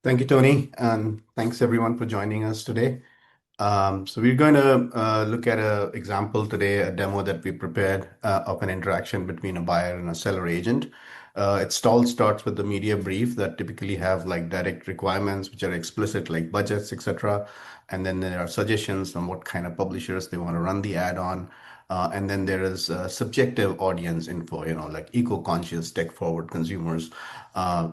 Thank you, Tony, and thanks everyone for joining us today. So we're going to look at an example today, a demo that we prepared of an interaction between a buyer and a seller agent. It all starts with the media brief that typically have like direct requirements, which are explicit, like budgets, etc. And then there are suggestions on what kind of publishers they want to run the ad on. And then there is subjective audience info, like eco-conscious, tech-forward consumers,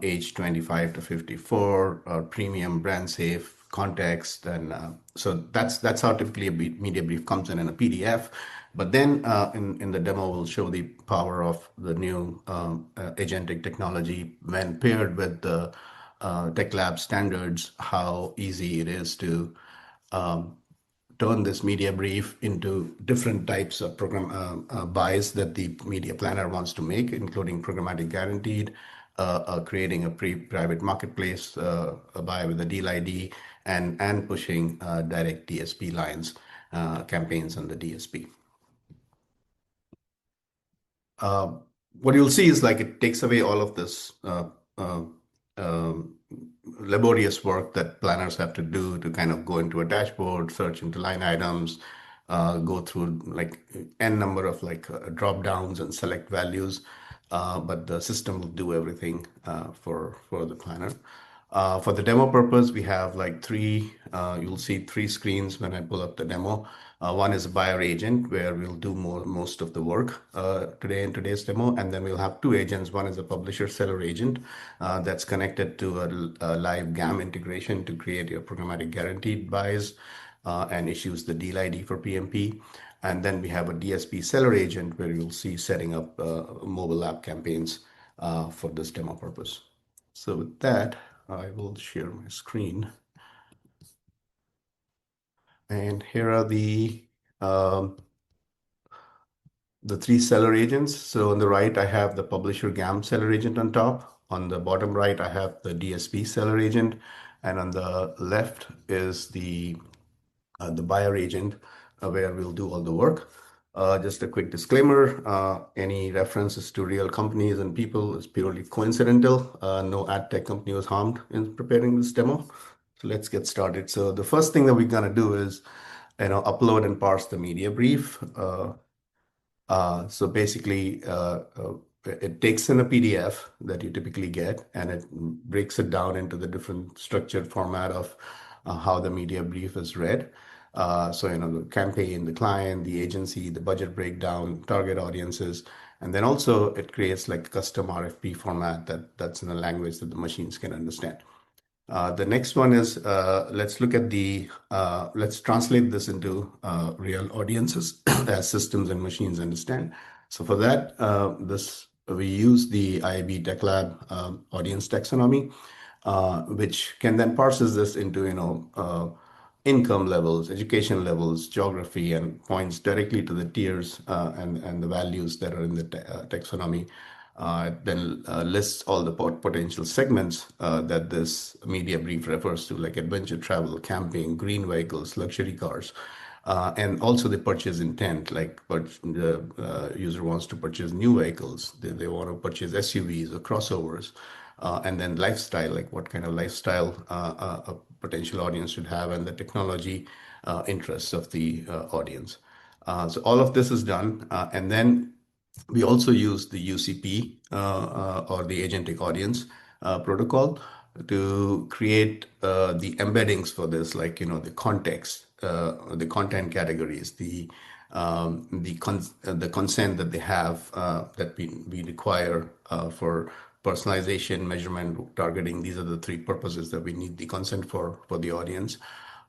age 25 to 54, premium, brand safe, context, and so that's how typically a media brief comes in a PDF. But then in the demo, we'll show the power of the new agentic technology when paired with the Tech Lab standards, how easy it is to turn this media brief into different types of program buys that the media planner wants to make, including programmatic guaranteed, creating a private marketplace, a buy with a deal ID, and pushing direct DSP lines, campaigns on the DSP. Uh, what you'll see is like it takes away all of this uh, um, laborious work that planners have to do to kind of go into a dashboard, search into line items, go through like n number of like drop downs and select values. But the system will do everything for the planner. For the demo purpose, we have like you'll see three screens when I pull up the demo. One is a buyer agent where we'll do most of the work today in today's demo. And then we'll have two agents. One is a publisher seller agent that's connected to a live GAM integration to create your programmatic guaranteed buys and issues the deal ID for PMP. And then we have a DSP seller agent where you'll see setting up mobile app campaigns for this demo purpose. So with that, I will share my screen. And here are um, the three seller agents. So on the right, I have the publisher GAM seller agent on top. On the bottom right, I have the DSP seller agent. And on the left is the buyer agent where we'll do all the work. Just a quick disclaimer, any references to real companies and people is purely coincidental. No ad tech company was harmed in preparing this demo. So let's get started. So the first thing that we're gonna do is, upload and parse the media brief. So basically, it takes in a PDF that you typically get and it breaks it down into the different structured format of how the media brief is read. So, the campaign, the client, the agency, the budget breakdown, target audiences, and then also it creates like custom RFP format that's in a language that the machines can understand. The next one is let's translate this into real audiences as systems and machines understand. So for that, we use the IAB Tech Lab audience taxonomy, which can then parses this into income levels, education levels, geography, and points directly to the tiers and the values that are in the taxonomy. Then lists all the potential segments that this media brief refers to, like adventure travel, camping, green vehicles, luxury cars, and also the purchase intent, like the user wants to purchase new vehicles, they want to purchase SUVs or crossovers, and then lifestyle, like what kind of lifestyle a potential audience should have, and the technology interests of the audience. So all of this is done, and then we also use the UCP or the agentic audience protocol to create the embeddings for this, like the context, the content categories, the consent that they have that we require for personalization, measurement, targeting. These are the three purposes that we need the consent for the audience,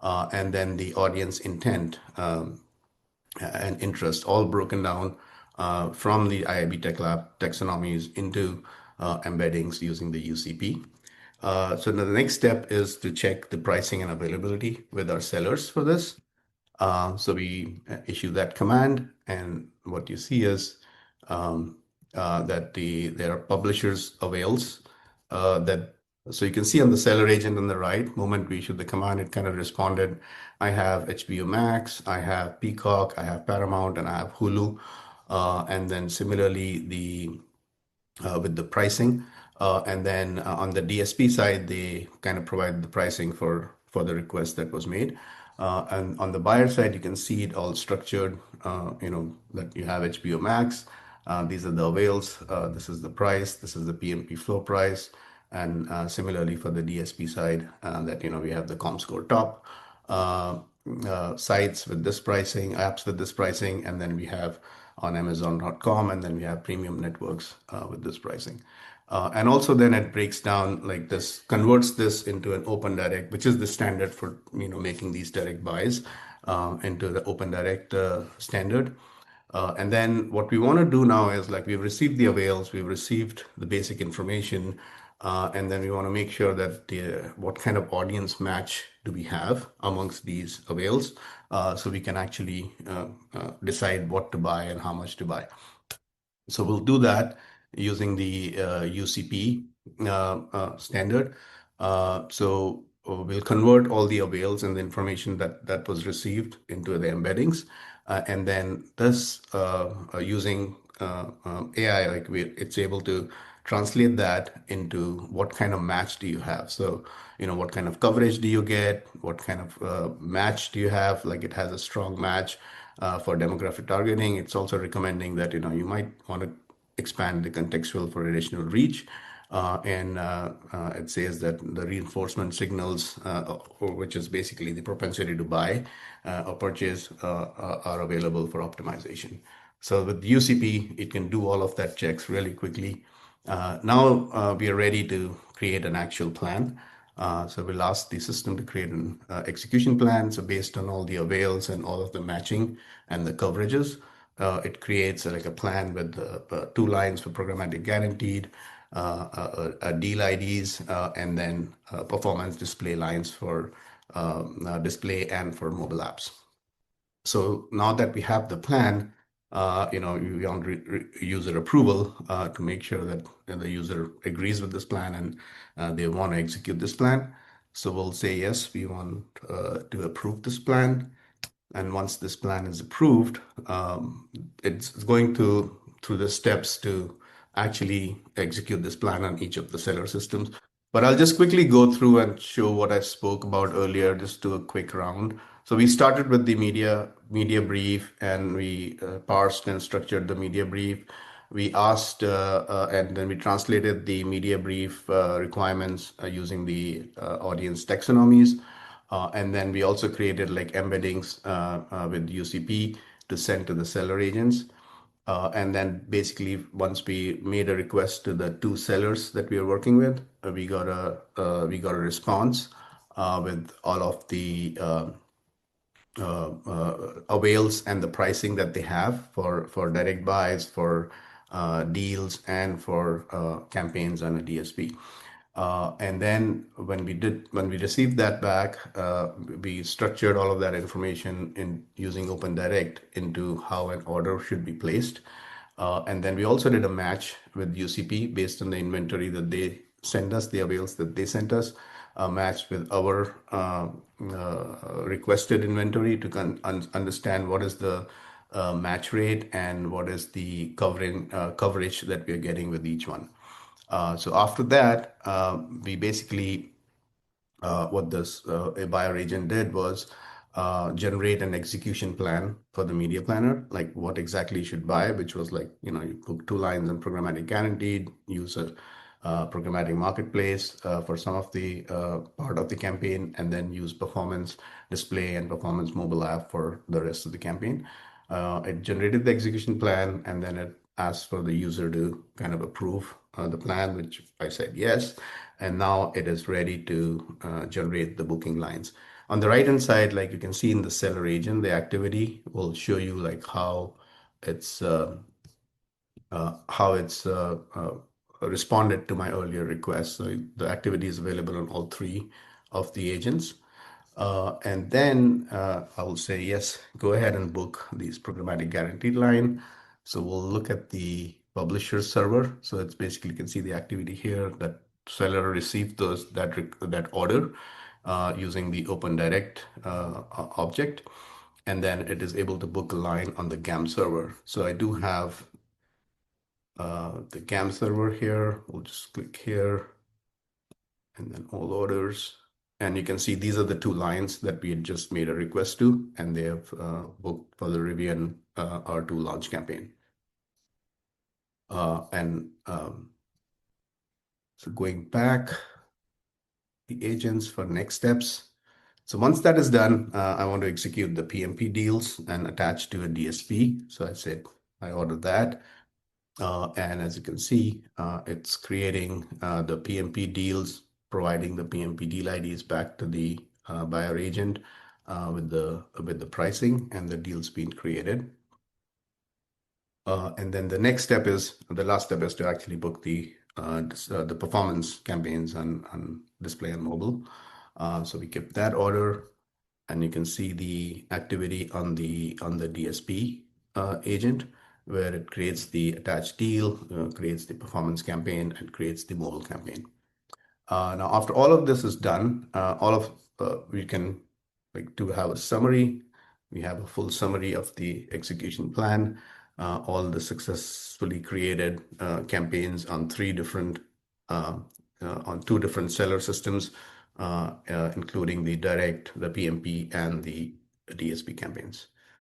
and then the audience intent and interest, all broken down from the IAB Tech Lab taxonomies into embeddings using the UCP. So the next step is to check the pricing and availability with our sellers for this. So we issue that command, and what you see is that there are publishers avails that. So you can see on the seller agent on the right, moment we issued the command, it kind of responded. I have HBO Max, I have Peacock, I have Paramount, and I have Hulu. And then similarly, with the pricing, And then on the DSP side, they kind of provide the pricing for the request that was made. And on the buyer side, you can see it all structured, that you have HBO Max. These are the avails. This is the price. This is the PMP flow price. And similarly for the DSP side, that, we have the ComScore top uh, sites with this pricing, apps with this pricing, and then we have on Amazon.com, and then we have premium networks with this pricing. And also then it breaks down like this, converts this into an open direct, which is the standard for making these direct buys into the open direct standard. And then what we want to do now is like we've received the avails, we've received the basic information, and then we want to make sure that what kind of audience match do we have amongst these avails, so we can actually decide what to buy and how much to buy. So we'll do that using the UCP standard. We'll convert all the avails and the information that was received into the embeddings. And then this using AI, like it's able to translate that into what kind of match do you have. So, what kind of coverage do you get? What kind of match do you have? Like it has a strong match for demographic targeting. It's also recommending that, you might want to expand the contextual for additional reach. And it says that the reinforcement signals, which is basically the propensity to buy or purchase, are available for optimization. So with UCP, it can do all of that checks really quickly. Now we are ready to create an actual plan. So we'll ask the system to create an execution plan. So based on all the avails and all of the matching and the coverages, it creates like a plan with two lines for programmatic guaranteed, deal IDs, and then performance display lines for display and for mobile apps. So now that we have the plan, we want user approval to make sure that the user agrees with this plan and they want to execute this plan. So we'll say, yes, we want to approve this plan. And once this plan is approved, it's going through the steps to actually execute this plan on each of the seller systems. But I'll just quickly go through and show what I spoke about earlier, just do a quick round. So we started with the media brief, and we parsed and structured the media brief. We asked, and then we translated the media brief requirements using the audience taxonomies. And then we also created like embeddings with UCP to send to the seller agents. And then basically, once we made a request to the two sellers that we are working with, we got a response with all of the avails and the pricing that they have for direct buys, for deals, and for campaigns on a DSP. And then when we received that back, we structured all of that information in using Open Direct into how an order should be placed. And then we also did a match with UCP based on the inventory that they send us, the avails that they sent us, matched with our requested inventory to understand what is the match rate and what is the coverage that we are getting with each one. So after that, we basically what this a buyer agent did was generate an execution plan for the media planner, like what exactly you should buy, which was like, you put two lines on programmatic guaranteed, use a programmatic marketplace for some of the part of the campaign, and then use performance display and performance mobile app for the rest of the campaign. It generated the execution plan, and then it asked for the user to kind of approve the plan, which I said yes. And now it is ready to generate the booking lines. On the right-hand side, like you can see in the seller agent, the activity will show you like how it's responded to my earlier request. So the activity is available on all three of the agents. And then I will say, yes, go ahead and book these programmatic guaranteed line. So we'll look at the publisher server. So it's basically, you can see the activity here that seller received that order using the Open Direct object. And then it is able to book a line on the GAM server. So I do have the CAM server here. We'll just click here and then all orders. And you can see these are the two lines that we had just made a request to, and they have booked for the Rivian R2 launch campaign. So going back, the agents for next steps. So once that is done, I want to execute the PMP deals and attach to a DSP. So I said, I ordered that. And as you can see, it's creating the PMP deals, providing the PMP deal IDs back to the buyer agent with the pricing and the deals being created. And then the last step is to actually book the performance campaigns on display and mobile. So we kept that order, and you can see the activity on the DSP agent, where it creates the attached deal, creates the performance campaign, and creates the mobile campaign. Now, after all of this is done, we can to have a summary. We have a full summary of the execution plan, all the successfully created campaigns on on two different seller systems, including the direct, the PMP, and the DSP campaigns.